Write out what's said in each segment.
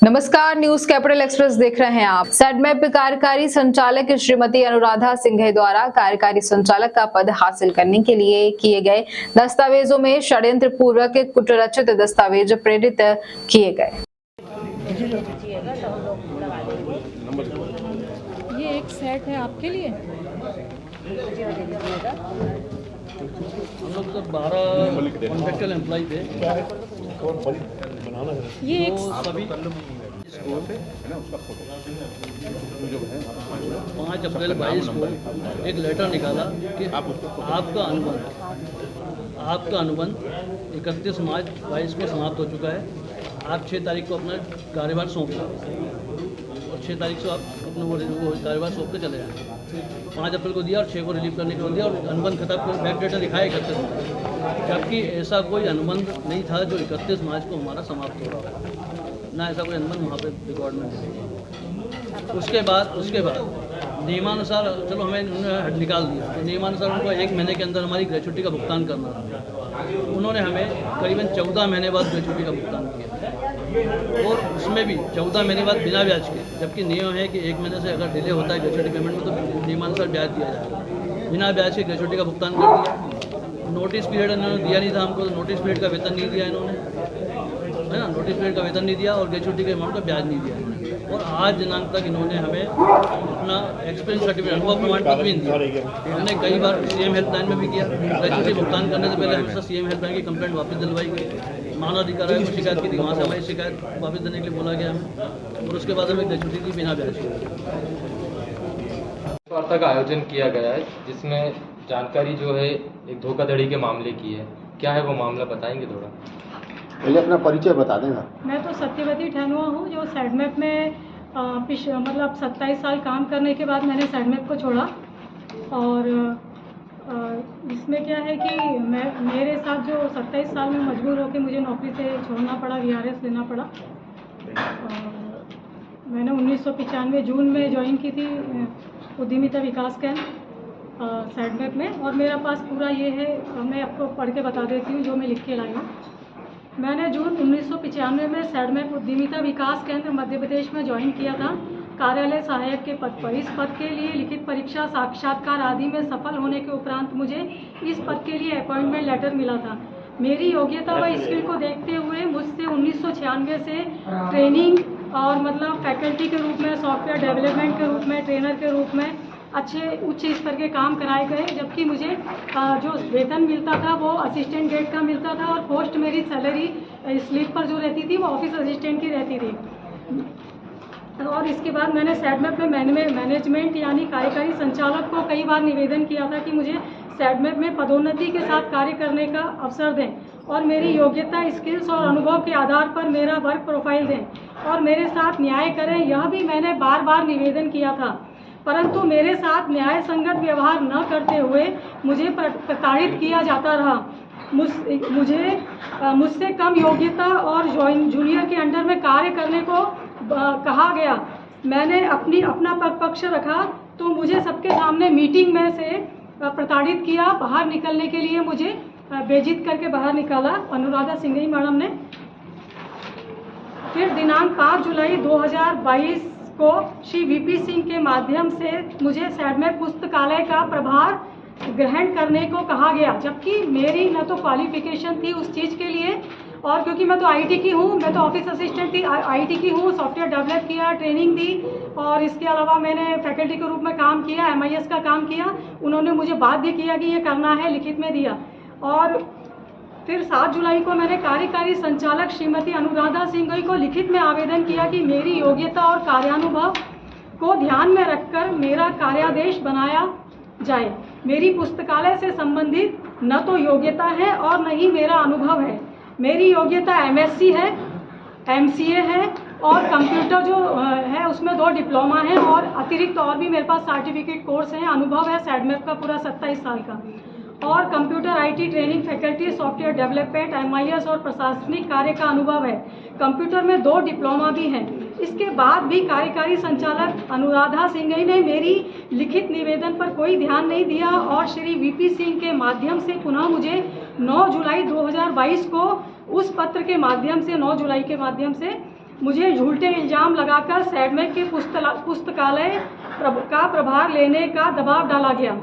नमस्कार, news capital express देख रहे हैं आप। सेडमेप कार्यकारी संचालक श्रीमती अनुराधा सिंघई द्वारा कार्यकारी संचालक का पद हासिल करने के लिए किए गए दस्तावेजों में षड्यंत्र पूर्वक कुटरचित दस्तावेज प्रेरित किए गए। ये एक सेट है आपके लिए। हम लोग तो 12 कॉन्ट्रैक्चुअल एम्प्लॉय थे। ये एक सभी 5 अप्रैल 22 को एक लेटर निकाला कि आपका अनुबंध 31 मार्च 22 को समाप्त हो चुका है। आप 6 तारीख को अपना कार्यभार सौंप दो और 6 तारीख से आप अपना वो कार्यभार सौंप के चले जाएँ। 5 अप्रैल को दिया और 6 को रिलीव करने को दिया और अनुबंध खत्म को बैक डेटा दिखाया 31 मार्च, जबकि ऐसा कोई अनुबंध नहीं था जो 31 मार्च को हमारा समाप्त हो रहा है, ना ऐसा कोई अनुबंध वहाँ पे रिकॉर्ड में नहीं। उसके बाद नियमानुसार चलो हमें उन्होंने निकाल दिया, तो नियमानुसार उनको 1 महीने के अंदर हमारी ग्रेच्युटी का भुगतान करना था। उन्होंने हमें करीबन 14 महीने बाद ग्रेच्युटी का भुगतान किया और उसमें भी 14 महीने बाद बिना ब्याज के, जबकि नियम है कि 1 महीने से अगर डिले होता है ग्रेच्युटी पेमेंट में तो नियमानुसार ब्याज दिया जाएगा। बिना ब्याज के ग्रेच्युटी का भुगतान कर दिया। नोटिस पीरियड इन्होंने दिया नहीं था हमको, तो नोटिस पीरियड का वेतन नहीं दिया इन्होंने, है ना। नोटिस पीरियड का वेतन नहीं दिया और ग्रेच्युटी के अमाउंट का ब्याज नहीं दिया इन्होंने। और आज दिनांक तक इन्होंने हमें अपना एक्सपीरियंस सर्टिफिकेट, अनुभव प्रमाण पत्र भी नहीं दिया। इन्होंने कई बार सीएम हेल्पलाइन में भी किया। ग्रेच्युटी भुगतान करने से पहले हमसे सीएम हेल्पलाइन की कंप्लेंट वापस दिलवाई गई। मानवाधिकार आयोग को शिकायत की थी, वहाँ से हमारी शिकायत वापस देने के लिए बोला गया हमें, और उसके बाद हमें ग्रेच्युटी की बिना ब्याज की वार्ता का आयोजन किया गया है, जिसमें जानकारी जो है एक धोखाधड़ी के मामले की है। क्या है वो मामला, बताएंगे थोड़ा? पहले अपना परिचय बता देना। मैं तो सत्यवती ठहनुआ हूँ, जो सेडमेप में मतलब 27 साल काम करने के बाद मैंने सेडमेप को छोड़ा। और इसमें क्या है कि मेरे साथ जो 27 साल में मजबूर होकर मुझे नौकरी से छोड़ना पड़ा, VRS लेना पड़ा। और मैंने 1995 जून में ज्वाइन की थी उद्यमिता विकास केंद्र सेडमेप में। और मेरा पास पूरा ये है, मैं आपको पढ़ के बता देती हूँ जो मैं लिख के लाई हूँ। मैंने जून 1995 में सेडमेप उद्यमिता विकास केंद्र मध्य प्रदेश में ज्वाइन किया था, कार्यालय सहायक के पद पर। इस पद के लिए लिखित परीक्षा, साक्षात्कार आदि में सफल होने के उपरांत मुझे इस पद के लिए अपॉइंटमेंट लेटर मिला था। मेरी योग्यता व स्किल को देखते हुए मुझसे 1996 से ट्रेनिंग और मतलब फैकल्टी के रूप में, सॉफ्टवेयर डेवलपमेंट के रूप में, ट्रेनर के रूप में अच्छे उच्च स्तर के काम कराए गए, जबकि मुझे जो वेतन मिलता था वो असिस्टेंट ग्रेड का मिलता था और पोस्ट मेरी सैलरी स्लिप पर जो रहती थी वो ऑफिस असिस्टेंट की रहती थी। और इसके बाद मैंने सेडमेप में मैनेजमेंट यानी कार्यकारी संचालक को कई बार निवेदन किया था कि मुझे सेडमेप में पदोन्नति के साथ कार्य करने का अवसर दें और मेरी योग्यता, स्किल्स और अनुभव के आधार पर मेरा वर्क प्रोफाइल दें और मेरे साथ न्याय करें। यह भी मैंने बार बार निवेदन किया था, परंतु मेरे साथ न्याय संगत व्यवहार न करते हुए मुझे प्रताड़ित किया जाता रहा। मुझसे कम योग्यता और जूनियर के अंडर में कार्य करने को कहा गया। मैंने अपना पक्ष रखा तो मुझे सबके सामने मीटिंग में से प्रताड़ित किया। बाहर निकलने के लिए मुझे बेइज्जत करके बाहर निकाला अनुराधा सिंघई मैडम ने। फिर दिनांक 5 जुलाई 2022 को श्री VP सिंह के माध्यम से मुझे सेडमेप पुस्तकालय का प्रभार ग्रहण करने को कहा गया, जबकि मेरी न तो क्वालिफिकेशन थी उस चीज़ के लिए, और क्योंकि मैं तो IT की हूँ, मैं तो ऑफिस असिस्टेंट थी, IT की हूँ, सॉफ्टवेयर डेवलप किया, ट्रेनिंग दी और इसके अलावा मैंने फैकल्टी के रूप में काम किया, MIS का काम किया। उन्होंने मुझे बाध्य किया कि ये करना है, लिखित में दिया। और फिर 7 जुलाई को मैंने कार्यकारी संचालक श्रीमती अनुराधा सिंघई को लिखित में आवेदन किया कि मेरी योग्यता और कार्यानुभव को ध्यान में रखकर मेरा कार्यादेश बनाया जाए। मेरी पुस्तकालय से संबंधित न तो योग्यता है और न ही मेरा अनुभव है। मेरी योग्यता MSc है, MCA है और कंप्यूटर जो है उसमें 2 डिप्लोमा है और अतिरिक्त और भी मेरे पास सर्टिफिकेट कोर्स हैं। अनुभव है सेडमेप का पूरा 27 साल का और computer IT training, faculty, software development, MIS और प्रशासनिक कार्य का अनुभव है। कंप्यूटर में 2 डिप्लोमा भी हैं। इसके बाद भी कार्यकारी संचालक अनुराधा सिंघई ने मेरी लिखित निवेदन पर कोई ध्यान नहीं दिया और श्री VP सिंह के माध्यम से पुनः मुझे 9 जुलाई 2022 को उस पत्र के माध्यम से 9 जुलाई के माध्यम से मुझे झूठे इल्ज़ाम लगाकर सैडमेक के पुस्तकालय का प्रभार लेने का दबाव डाला गया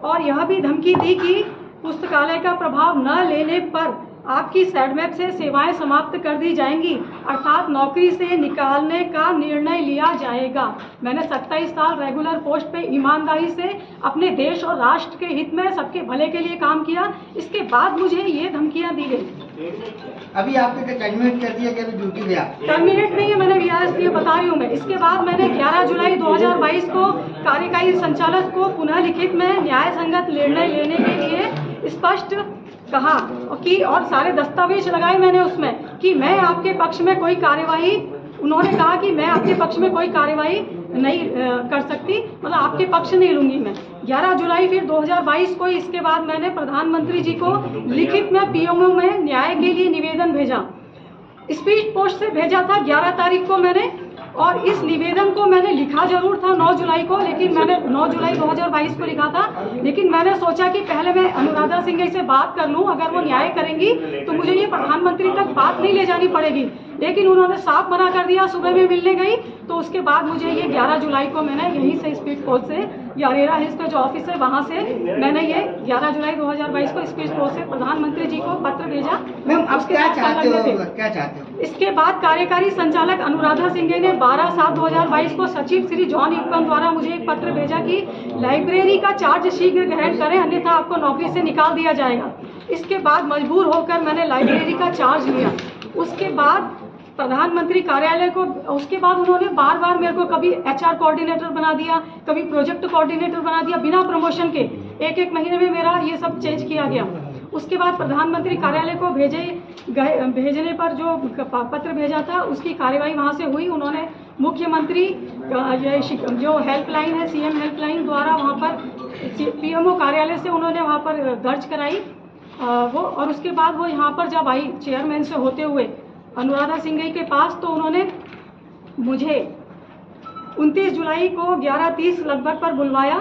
और यह भी धमकी दी कि पुस्तकालय का प्रभाव न लेने पर आपकी सैडमेप से सेवाएं समाप्त कर दी जाएंगी, अर्थात नौकरी से निकालने का निर्णय लिया जाएगा। मैंने 27 साल रेगुलर पोस्ट पे ईमानदारी से अपने देश और राष्ट्र के हित में सबके भले के लिए काम किया। इसके बाद मुझे ये धमकियां दी गई। अभी आपने टर्मिनेट कर दिया, क्या अभी ड्यूटी गया? टर्मिनेट नहीं है, मैंने वीआरएस लिए बता रही हूँ मैं। इसके बाद मैंने 11 जुलाई 2022 को कार्यकारी संचालक को पुनः लिखित में न्याय संगत निर्णय लेने के लिए स्पष्ट कहा कि और सारे दस्तावेज लगाए मैंने उसमें कि मैं आपके पक्ष में कोई कार्यवाही, उन्होंने कहा कि मैं आपके पक्ष में कोई कार्यवाही नहीं कर सकती, मतलब आपके पक्ष नहीं लूंगी मैं। 11 जुलाई फिर 2022 को इसके बाद मैंने प्रधानमंत्री जी को लिखित में पीएमओ में न्याय के लिए निवेदन भेजा। स्पीड पोस्ट से भेजा था 11 तारीख को मैंने, और इस निवेदन को मैंने लिखा जरूर था 9 जुलाई को, लेकिन मैंने 9 जुलाई 2022 को लिखा था, लेकिन मैंने सोचा कि पहले मैं अनुराधा सिंघई से बात कर लूं, अगर वो न्याय करेंगी तो मुझे ये प्रधानमंत्री तक बात नहीं ले जानी पड़ेगी। लेकिन उन्होंने साफ मना कर दिया। सुबह में मिलने गई तो उसके बाद मुझे ये 11 जुलाई को मैंने यहीं से स्पीड पोस्ट से यारेरा हिल्स का जो ऑफिस है वहाँ से मैंने ये 11 जुलाई 2022 को स्पीड पोस्ट से प्रधानमंत्री जी को पत्र भेजा। मैम आप क्या चाहते हो? इसके बाद कार्यकारी संचालक अनुराधा सिंघई ने 12/7/2022 को सचिव श्री जॉन इक्कम द्वारा मुझे एक पत्र भेजा कि लाइब्रेरी का चार्ज शीघ्र ग्रहण करें, अन्यथा आपको नौकरी से निकाल दिया जाएगा। इसके बाद मजबूर होकर मैंने लाइब्रेरी का चार्ज लिया। उसके बाद प्रधानमंत्री कार्यालय को, उसके बाद उन्होंने बार बार मेरे को कभी एचआर कोऑर्डिनेटर बना दिया, कभी प्रोजेक्ट कोऑर्डिनेटर बना दिया, बिना प्रमोशन के। एक महीने में मेरा ये सब चेंज किया गया। उसके बाद प्रधानमंत्री कार्यालय को भेजने पर जो पत्र भेजा था उसकी कार्यवाही वहाँ से हुई। उन्होंने मुख्यमंत्री जो हेल्पलाइन है, सीएम हेल्पलाइन द्वारा वहाँ पर पीएमओ कार्यालय से उन्होंने वहाँ पर दर्ज कराई वो, और उसके बाद वो यहाँ पर जब आई चेयरमैन से होते हुए अनुराधा सिंघई के पास, तो उन्होंने मुझे 29 जुलाई को 11:30 लगभग पर बुलवाया।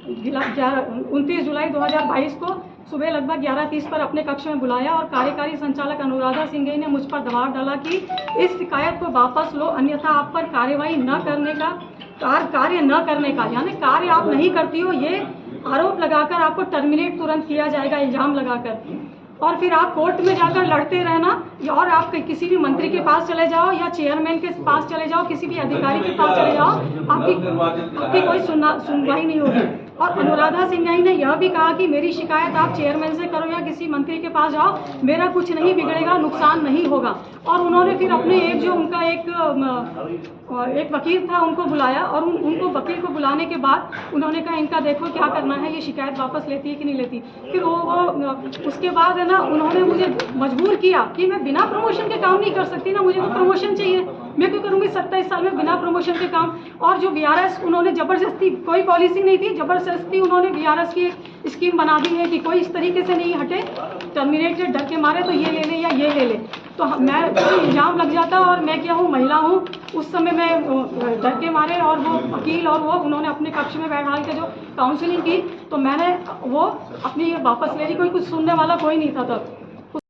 29 जुलाई 2022 को सुबह लगभग 11:30 पर अपने कक्ष में बुलाया और कार्यकारी संचालक अनुराधा सिंघई ने मुझ पर दबाव डाला कि इस शिकायत को वापस लो, अन्यथा आप पर कार्यवाही न करने का, कार्य न करने का, यानी कार्य आप नहीं करती हो, ये आरोप लगाकर आपको टर्मिनेट तुरंत किया जाएगा, इल्जाम लगाकर। और फिर आप कोर्ट में जाकर लड़ते रहना, या और आप किसी भी मंत्री के पास चले जाओ या चेयरमैन के पास चले जाओ, किसी भी अधिकारी के पास चले जाओ, आपकी कोई सुनवाई नहीं होगी। और अनुराधा सिंघई ने यह भी कहा कि मेरी शिकायत आप चेयरमैन से करो या किसी मंत्री के पास जाओ, मेरा कुछ नहीं बिगड़ेगा, नुकसान नहीं होगा। और उन्होंने फिर अपने जो उनका एक वकील था उनको बुलाया, और उनको वकील को बुलाने के बाद उन्होंने कहा इनका देखो क्या करना है, ये शिकायत वापस लेती है कि नहीं लेती। फिर वो उसके बाद है ना, उन्होंने मुझे मजबूर किया कि मैं बिना प्रमोशन के काम नहीं कर सकती ना, मुझे तो प्रमोशन चाहिए, मैं क्यों करूँगी 27 साल में बिना प्रमोशन के काम। और जो वीआरएस उन्होंने जबरदस्ती, कोई पॉलिसी नहीं थी, जबरदस्ती उन्होंने वीआरएस की स्कीम बना दी है कि कोई इस तरीके से नहीं हटे, टर्मिनेटेड डर के मारे तो ये ले ले या ये ले ले, तो मैं इल्जाम लग जाता। और मैं क्या हूँ, महिला हूँ, उस समय मैं डर के मारे, और वो वकील और वो उन्होंने अपने कक्ष में बैठा के जो काउंसलिंग की, तो मैंने वो अपनी वापस ले ली, कोई कुछ सुनने वाला कोई नहीं था तब।